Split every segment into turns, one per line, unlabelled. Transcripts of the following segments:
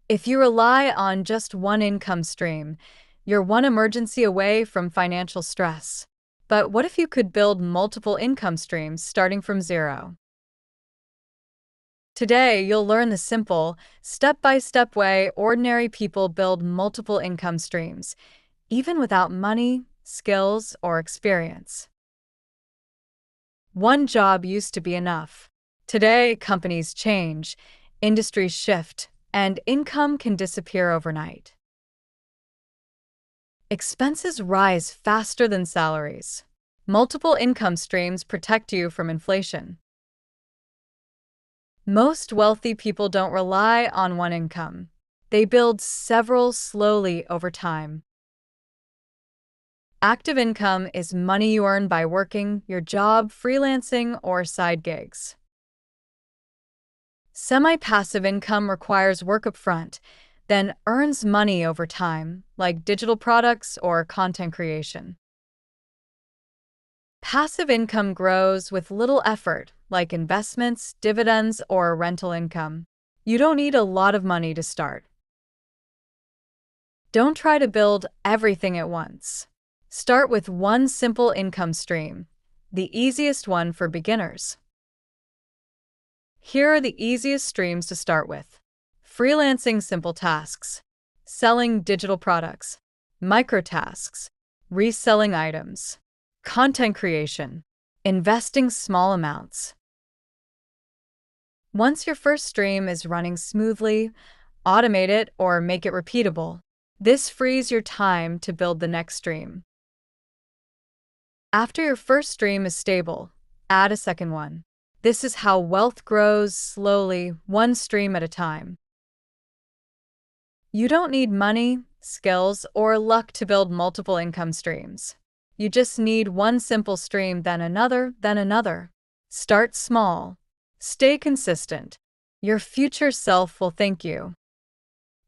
If you rely on just one income stream, you're one emergency away from financial stress. But what if you could build multiple income streams starting from zero? Today, you'll learn the simple, step-by-step way ordinary people build multiple income streams, even without money, skills, or experience. One job used to be enough. Today, companies change, industries shift, and income can disappear overnight. Expenses rise faster than salaries. Multiple income streams protect you from inflation. Most wealthy people don't rely on one income. They build several slowly over time. Active income is money you earn by working your job, freelancing, or side gigs. Semi-passive income requires work upfront, then earns money over time, like digital products or content creation. Passive income grows with little effort, like investments, dividends, or rental income. You don't need a lot of money to start. Don't try to build everything at once. Start with one simple income stream, the easiest one for beginners. Here are the easiest streams to start with: freelancing simple tasks, selling digital products, microtasks, reselling items, content creation, investing small amounts. Once your first stream is running smoothly, automate it or make it repeatable. This frees your time to build the next stream. After your first stream is stable, add a second one. This is how wealth grows slowly, one stream at a time. You don't need money, skills, or luck to build multiple income streams. You just need one simple stream, then another, then another. Start small. Stay consistent. Your future self will thank you.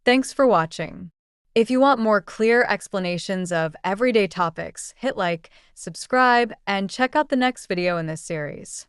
Thanks for watching. If you want more clear explanations of everyday topics, hit like, subscribe, and check out the next video in this series.